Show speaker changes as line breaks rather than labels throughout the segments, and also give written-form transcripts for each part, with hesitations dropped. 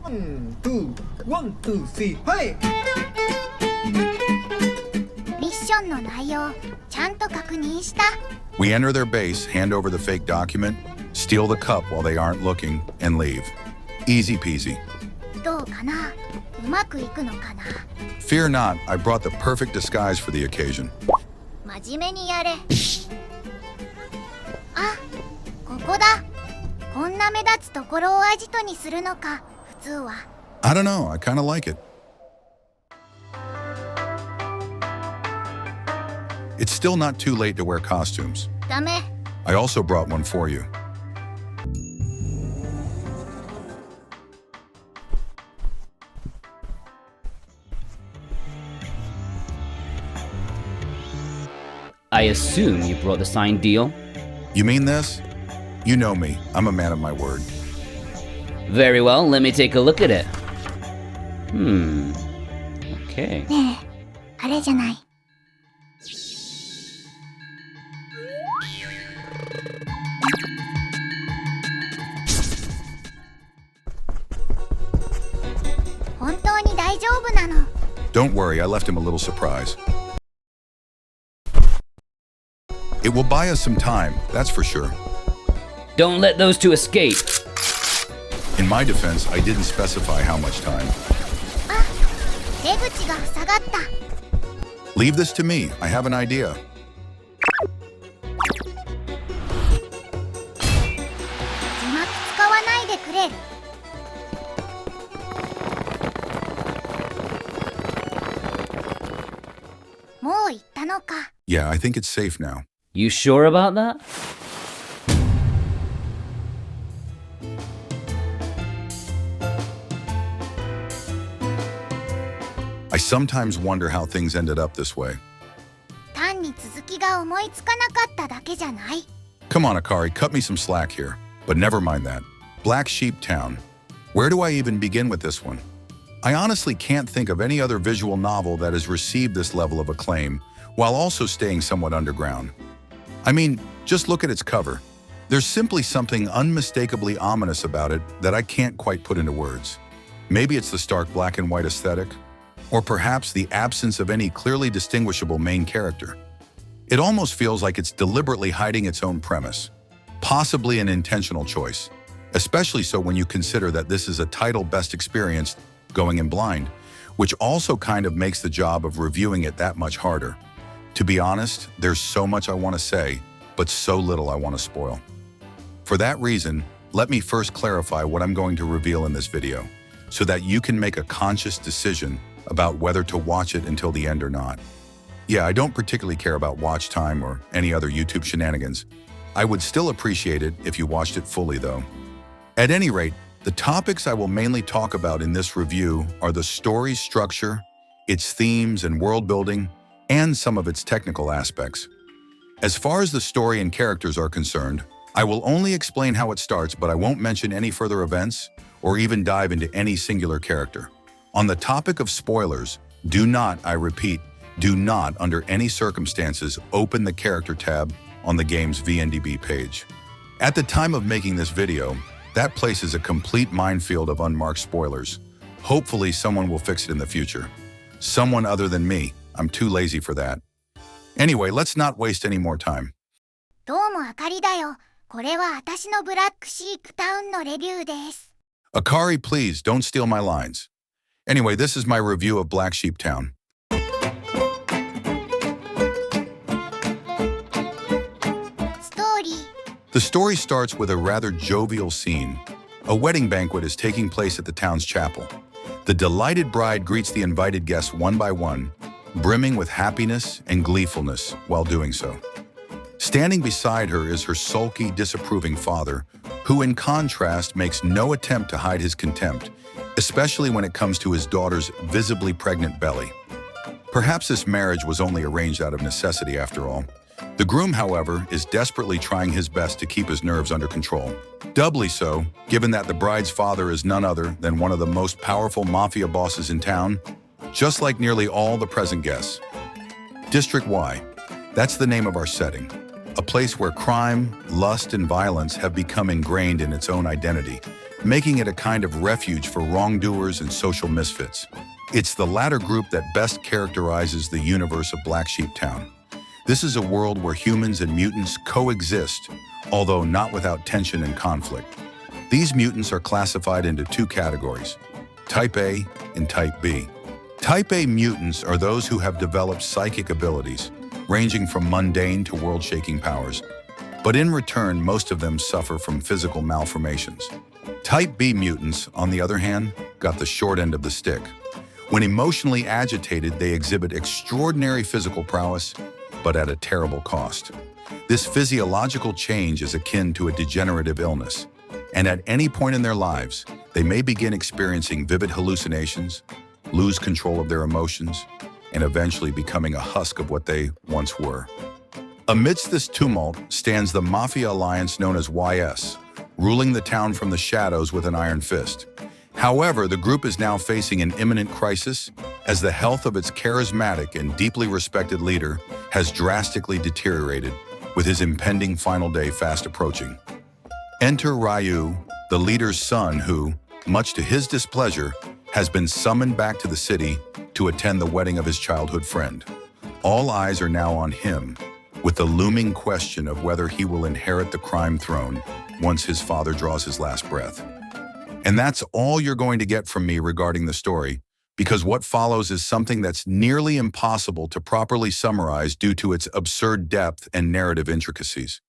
One, two, one, two, three, はい。
ミッションの内容ちゃんと確認した。
We enter their base, hand over the fake document, steal the cup while they aren't looking, and leave. Easy peasy.
どうかな、うまくいくのかな。
Fear not, I brought the perfect disguise for the occasion.
真面目にやれ。あ、ここだ。こんな目立つところをアジトにするのか、普通は。
I don't know, I kind of like it. It's still not too late to wear costumes.
ダメ。
I also brought one for you.
I assume you brought the signed deal?
You mean this? You know me, I'm a man of my word.
Very well, let me take a look at it. Okay.
ねえ、あれじゃない。本当に大丈夫なの？
Don't worry, I left him a little surprise. It will buy us some time, that's for sure.
Don't let those two escape.
In my defense, I didn't specify how much time.
あ、出口が塞がった。
Leave this to me, I have an idea.
字幕使わないでくれる？もう行ったのか。
Yeah, I think it's safe now.
You sure about that?
I sometimes wonder how things ended up this way.
単に続きが思いつかなかっただけじゃない。
Come on, Akari, cut me some slack here. But never mind that. Black Sheep Town. Where do I even begin with this one? I honestly can't think of any other visual novel that has received this level of acclaim, while also staying somewhat underground. I mean, just look at its cover. There's simply something unmistakably ominous about it that I can't quite put into words. Maybe it's the stark black and white aesthetic, or perhaps the absence of any clearly distinguishable main character. It almost feels like it's deliberately hiding its own premise, possibly an intentional choice, especially so when you consider that this is a title best experienced going in blind, which also kind of makes the job of reviewing it that much harder. To be honest, there's so much I want to say, but so little I want to spoil. For that reason, let me first clarify what I'm going to reveal in this video, so that you can make a conscious decision about whether to watch it until the end or not. Yeah, I don't particularly care about watch time or any other YouTube shenanigans. I would still appreciate it if you watched it fully though. At any rate, the topics I will mainly talk about in this review are the story's structure, its themes and world building, and some of its technical aspects. As far as the story and characters are concerned, I will only explain how it starts, but I won't mention any further events or even dive into any singular character. On the topic of spoilers, do not, I repeat, do not under any circumstances open the character tab on the game's VNDB page. At the time of making this video, that place is a complete minefield of unmarked spoilers. Hopefully someone will fix it in the future. Someone other than me. I'm too lazy for that. Anyway, let's not waste any more time.
どうもあかりだよ。これは私のブラックシークタウンのレビューです。
Akari, please, don't steal my lines. Anyway, this is my review of Black Sheep Town.
Story.
The story starts with a rather jovial scene. A wedding banquet is taking place at the town's chapel. The delighted bride greets the invited guests one by one, brimming with happiness and gleefulness while doing so. Standing beside her is her sulky, disapproving father, who in contrast makes no attempt to hide his contempt, especially when it comes to his daughter's visibly pregnant belly. Perhaps this marriage was only arranged out of necessity after all. The groom, however, is desperately trying his best to keep his nerves under control. Doubly so, given that the bride's father is none other than one of the most powerful mafia bosses in town, just like nearly all the present guests. District Y, that's the name of our setting. A place where crime, lust, and violence have become ingrained in its own identity, making it a kind of refuge for wrongdoers and social misfits. It's the latter group that best characterizes the universe of Black Sheep Town. This is a world where humans and mutants coexist, although not without tension and conflict. These mutants are classified into two categories, Type A and Type B. Type A mutants are those who have developed psychic abilities, ranging from mundane to world-shaking powers. But in return, most of them suffer from physical malformations. Type B mutants, on the other hand, got the short end of the stick. When emotionally agitated, they exhibit extraordinary physical prowess, but at a terrible cost. This physiological change is akin to a degenerative illness, and at any point in their lives, they may begin experiencing vivid hallucinations, lose control of their emotions, and eventually becoming a husk of what they once were. Amidst this tumult stands the mafia alliance known as YS, ruling the town from the shadows with an iron fist. However, the group is now facing an imminent crisis as the health of its charismatic and deeply respected leader has drastically deteriorated, with his impending final day fast approaching. Enter Ryu, the leader's son who, much to his displeasure, has been summoned back to the city to attend the wedding of his childhood friend. All eyes are now on him, with the looming question of whether he will inherit the crime throne once his father draws his last breath. And that's all you're going to get from me regarding the story, because what follows is something that's nearly impossible to properly summarize due to its absurd depth and narrative intricacies.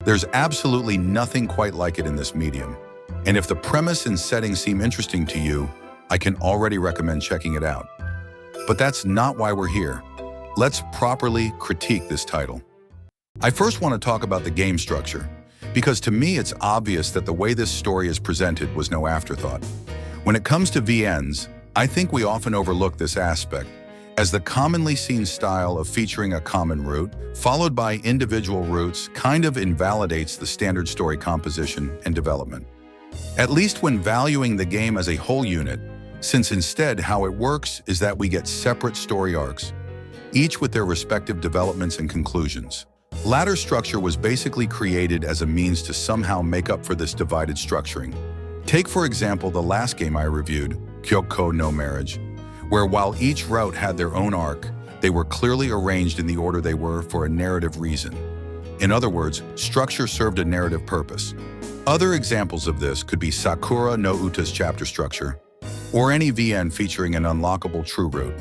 There's absolutely nothing quite like it in this medium. And if the premise and setting seem interesting to you, I can already recommend checking it out. But that's not why we're here. Let's properly critique this title. I first want to talk about the game structure, because to me it's obvious that the way this story is presented was no afterthought. When it comes to VNs, I think we often overlook this aspect, as the commonly seen style of featuring a common route, followed by individual routes, kind of invalidates the standard story composition and development. At least when valuing the game as a whole unit, since instead how it works is that we get separate story arcs, each with their respective developments and conclusions. Ladder structure was basically created as a means to somehow make up for this divided structuring. Take for example the last game I reviewed, Kyoko no Marriage, where while each route had their own arc, they were clearly arranged in the order they were for a narrative reason. In other words, structure served a narrative purpose. Other examples of this could be Sakura no Uta's chapter structure, or any VN featuring an unlockable true route.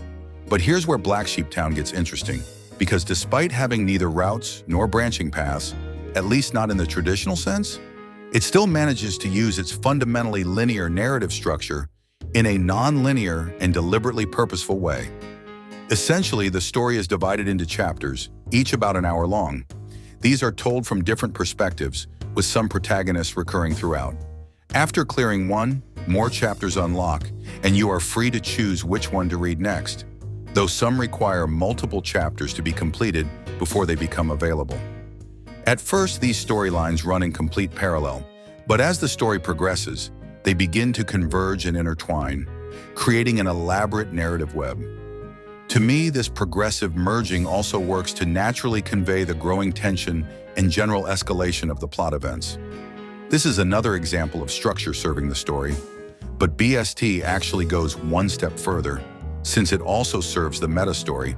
But here's where Black Sheep Town gets interesting, because despite having neither routes nor branching paths, at least not in the traditional sense, it still manages to use its fundamentally linear narrative structure in a non-linear and deliberately purposeful way. Essentially, the story is divided into chapters, each about an hour long. These are told from different perspectives, with some protagonists recurring throughout. After clearing one, more chapters unlock, and you are free to choose which one to read next, though some require multiple chapters to be completed before they become available. At first, these storylines run in complete parallel, but as the story progresses, they begin to converge and intertwine, creating an elaborate narrative web. To me, this progressive merging also works to naturally convey the growing tension and general escalation of the plot events. This is another example of structure serving the story, but BST actually goes one step further, since it also serves the meta story,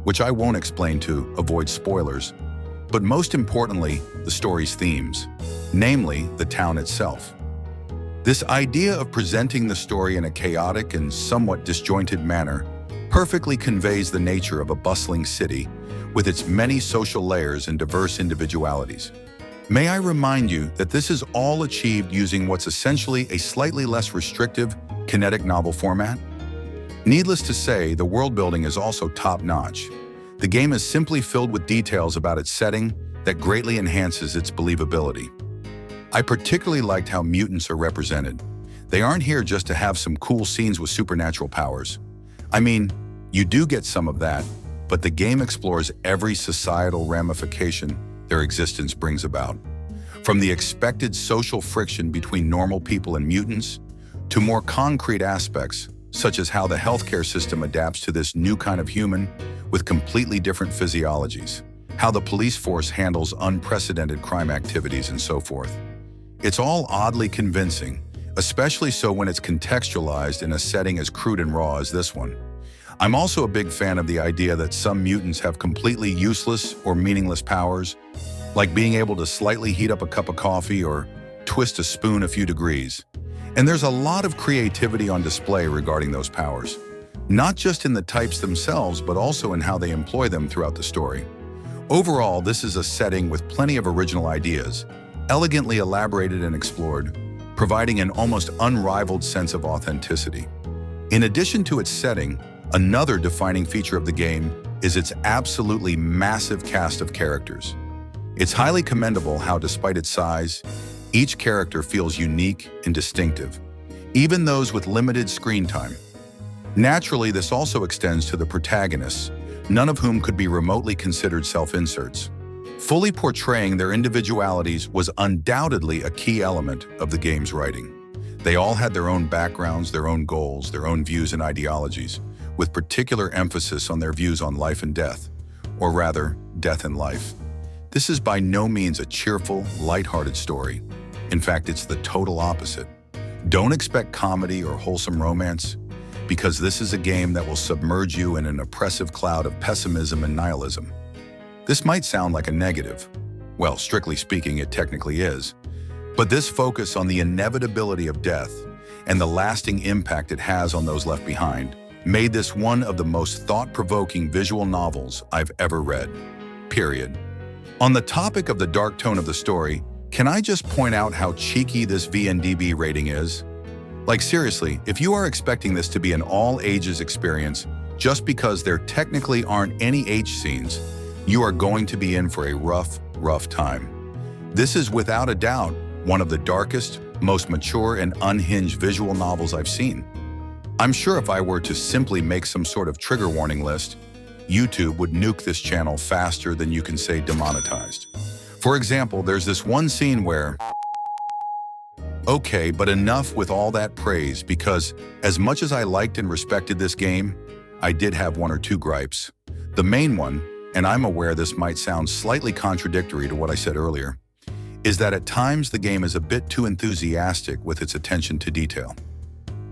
which I won't explain to avoid spoilers, but most importantly, the story's themes, namely the town itself. This idea of presenting the story in a chaotic and somewhat disjointed manner perfectly conveys the nature of a bustling city with its many social layers and diverse individualities. May I remind you that this is all achieved using what's essentially a slightly less restrictive, kinetic novel format? Needless to say, the world building is also top-notch. The game is simply filled with details about its setting that greatly enhances its believability. I particularly liked how mutants are represented. They aren't here just to have some cool scenes with supernatural powers. I mean, you do get some of that, but the game explores every societal ramification their existence brings about. From the expected social friction between normal people and mutants, to more concrete aspects, such as how the healthcare system adapts to this new kind of human with completely different physiologies, how the police force handles unprecedented crime activities, and so forth. It's all oddly convincing, especially so when it's contextualized in a setting as crude and raw as this one. I'm also a big fan of the idea that some mutants have completely useless or meaningless powers, like being able to slightly heat up a cup of coffee or twist a spoon a few degrees. And there's a lot of creativity on display regarding those powers, not just in the types themselves, but also in how they employ them throughout the story. Overall, this is a setting with plenty of original ideas, elegantly elaborated and explored, providing an almost unrivaled sense of authenticity. In addition to its setting, another defining feature of the game is its absolutely massive cast of characters. It's highly commendable how, despite its size, each character feels unique and distinctive, even those with limited screen time. Naturally, this also extends to the protagonists, none of whom could be remotely considered self-inserts. Fully portraying their individualities was undoubtedly a key element of the game's writing. They all had their own backgrounds, their own goals, their own views and ideologies, with particular emphasis on their views on life and death, or rather, death and life. This is by no means a cheerful, lighthearted story. In fact, it's the total opposite. Don't expect comedy or wholesome romance, because this is a game that will submerge you in an oppressive cloud of pessimism and nihilism. This might sound like a negative. Well, strictly speaking, it technically is. But this focus on the inevitability of death and the lasting impact it has on those left behind made this one of the most thought-provoking visual novels I've ever read. Period. On the topic of the dark tone of the story, can I just point out how cheeky this VNDB rating is? Like seriously, if you are expecting this to be an all-ages experience just because there technically aren't any H scenes, you are going to be in for a rough time. This is without a doubt one of the darkest, most mature and unhinged visual novels I've seen. I'm sure if I were to simply make some sort of trigger warning list, YouTube would nuke this channel faster than you can say demonetized. For example, there's this one scene where... Okay, but enough with all that praise, because as much as I liked and respected this game, I did have one or two gripes. The main one, and I'm aware this might sound slightly contradictory to what I said earlier, is that at times the game is a bit too enthusiastic with its attention to detail.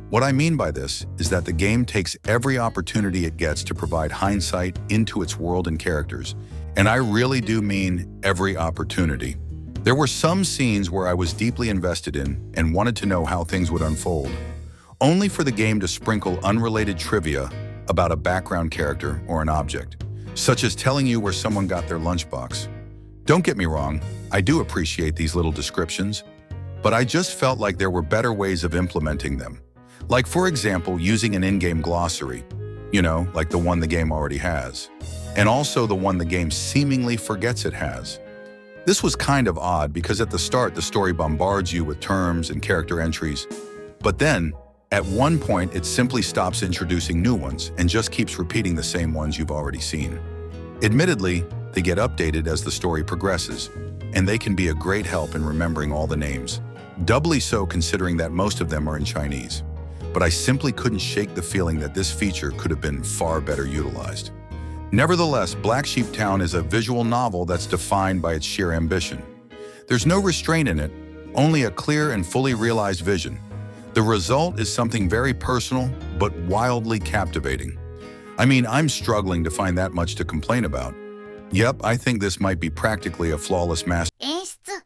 What I mean by this is that the game takes every opportunity it gets to provide hindsight into its world and characters, and I really do mean every opportunity. There were some scenes where I was deeply invested in and wanted to know how things would unfold, only for the game to sprinkle unrelated trivia about a background character or an object, such as telling you where someone got their lunchbox. Don't get me wrong, I do appreciate these little descriptions, but I just felt like there were better ways of implementing them. Like, for example, using an in-game glossary, like the one the game already has, and also the one the game seemingly forgets it has. This was kind of odd because at the start the story bombards you with terms and character entries, but then, at one point it simply stops introducing new ones and just keeps repeating the same ones you've already seen. Admittedly, they get updated as the story progresses, and they can be a great help in remembering all the names, doubly so considering that most of them are in Chinese. But I simply couldn't shake the feeling that this feature could have been far better utilized. Nevertheless, Black Sheep Town is a visual novel that's defined by its sheer ambition. There's no restraint in it, only a clear and fully realized vision. The result is something very personal, but wildly captivating. I mean, I'm struggling to find that much to complain about. Yep, I think this might be practically a flawless masterpiece.
演出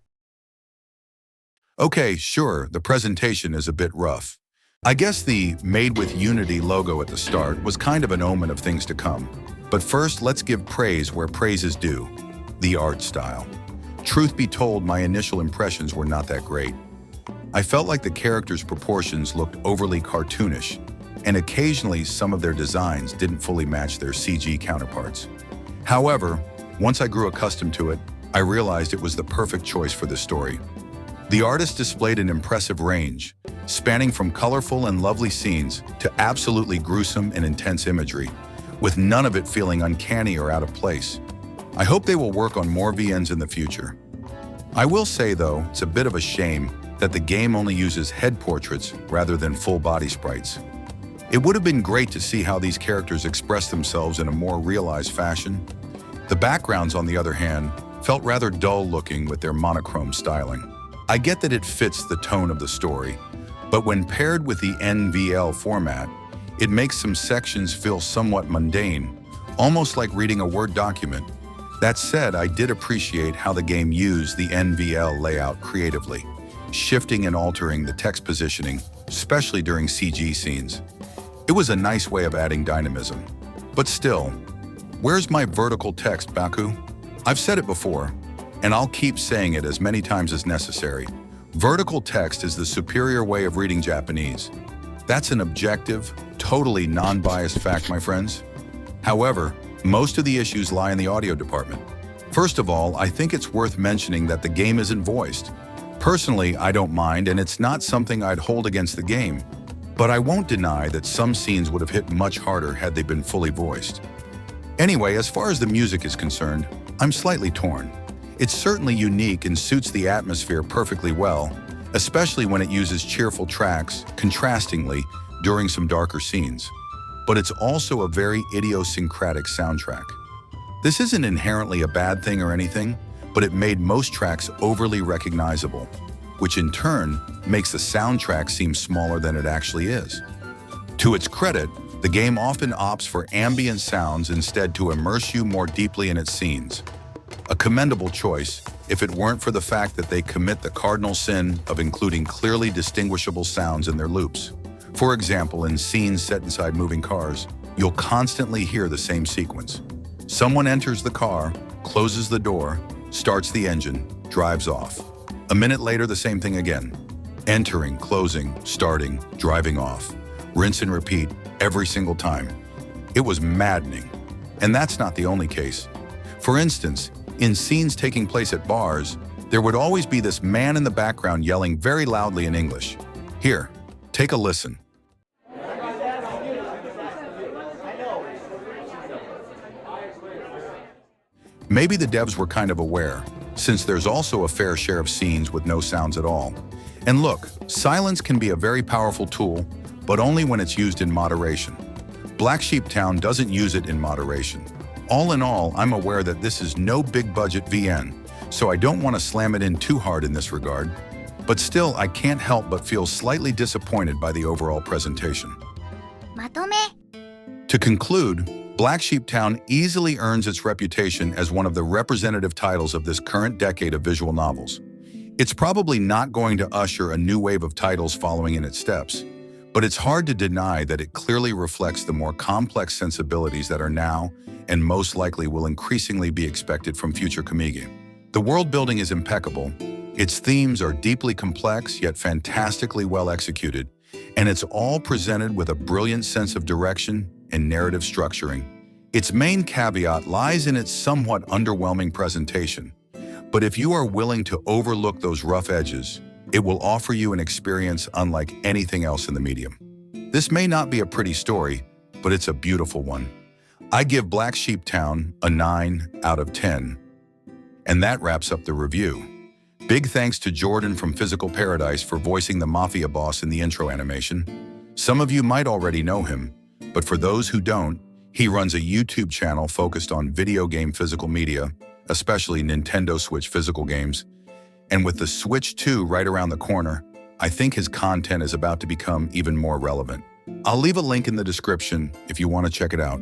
Okay, sure, the presentation is a bit rough. I guess the Made with Unity logo at the start was kind of an omen of things to come. But first, let's give praise where praise is due: the art style. Truth be told, my initial impressions were not that great. I felt like the characters' proportions looked overly cartoonish, and occasionally some of their designs didn't fully match their CG counterparts. However, once I grew accustomed to it, I realized it was the perfect choice for this story. The artist displayed an impressive range, spanning from colorful and lovely scenes to absolutely gruesome and intense imagery, with none of it feeling uncanny or out of place. I hope they will work on more VNs in the future. I will say, though, it's a bit of a shame that the game only uses head portraits rather than full body sprites. It would have been great to see how these characters express themselves in a more realized fashion. The backgrounds, on the other hand, felt rather dull looking with their monochrome styling. I get that it fits the tone of the story, But when paired with the NVL format, it makes some sections feel somewhat mundane, almost like reading a Word document. That said, I did appreciate how the game used the NVL layout creatively, shifting and altering the text positioning, especially during CG scenes. It was a nice way of adding dynamism. But still, where's my vertical text, Baku? I've said it before, and I'll keep saying it as many times as necessary. Vertical text is the superior way of reading Japanese. That's an objective, totally non-biased fact, my friends. However, most of the issues lie in the audio department. First of all, I think it's worth mentioning that the game isn't voiced. Personally, I don't mind, and it's not something I'd hold against the game. But I won't deny that some scenes would have hit much harder had they been fully voiced. Anyway, as far as the music is concerned, I'm slightly torn. It's certainly unique and suits the atmosphere perfectly well, especially when it uses cheerful tracks, contrastingly, during some darker scenes. But it's also a very idiosyncratic soundtrack. This isn't inherently a bad thing or anything, but it made most tracks overly recognizable, which in turn makes the soundtrack seem smaller than it actually is. To its credit, the game often opts for ambient sounds instead to immerse you more deeply in its scenes. A commendable choice if it weren't for the fact that they commit the cardinal sin of including clearly distinguishable sounds in their loops. For example, in scenes set inside moving cars, you'll constantly hear the same sequence. Someone enters the car, closes the door, starts the engine, drives off. A minute later, the same thing again. Entering, closing, starting, driving off. Rinse and repeat every single time. It was maddening. And that's not the only case. For instance, in scenes taking place at bars, there would always be this man in the background yelling very loudly in English. Here, take a listen. Maybe the devs were kind of aware, since there's also a fair share of scenes with no sounds at all. And look, silence can be a very powerful tool, but only when it's used in moderation. Black Sheep Town doesn't use it in moderation. All in all, I'm aware that this is no big-budget VN, so I don't want to slam it in too hard in this regard. But still, I can't help but feel slightly disappointed by the overall presentation.
まとめ
To conclude, Black Sheep Town easily earns its reputation as one of the representative titles of this current decade of visual novels. It's probably not going to usher a new wave of titles following in its steps, but it's hard to deny that it clearly reflects the more complex sensibilities that are now and most likely will increasingly be expected from future kamige. The world building is impeccable, its themes are deeply complex yet fantastically well executed, and it's all presented with a brilliant sense of direction and narrative structuring. Its main caveat lies in its somewhat underwhelming presentation, but if you are willing to overlook those rough edges, it will offer you an experience unlike anything else in the medium. This may not be a pretty story, but it's a beautiful one. I give Black Sheep Town a 9 out of 10. And that wraps up the review. Big thanks to Jordan from Physical Paradise for voicing the Mafia boss in the intro animation. Some of you might already know him, but for those who don't, he runs a YouTube channel focused on video game physical media, especially Nintendo Switch physical games. And with the Switch 2 right around the corner, I think his content is about to become even more relevant. I'll leave a link in the description if you want to check it out.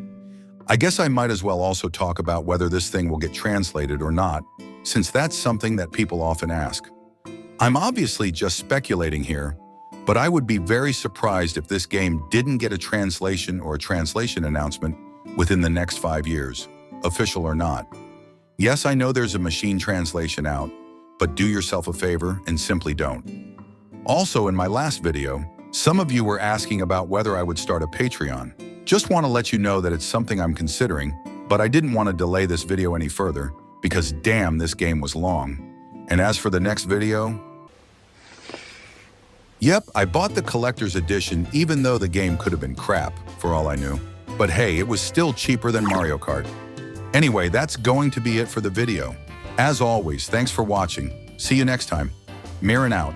I guess I might as well also talk about whether this thing will get translated or not, since that's something that people often ask. I'm obviously just speculating here, but I would be very surprised if this game didn't get a translation or a translation announcement within the next 5 years, official or not. Yes, I know there's a machine translation out, but do yourself a favor and simply don't. Also, in my last video, some of you were asking about whether I would start a Patreon. Just want to let you know that it's something I'm considering, but I didn't want to delay this video any further because damn, this game was long. And as for the next video, yep, I bought the collector's edition even though the game could have been crap, for all I knew. But hey, it was still cheaper than Mario Kart. Anyway, that's going to be it for the video. As always, thanks for watching. See you next time. Mirren out.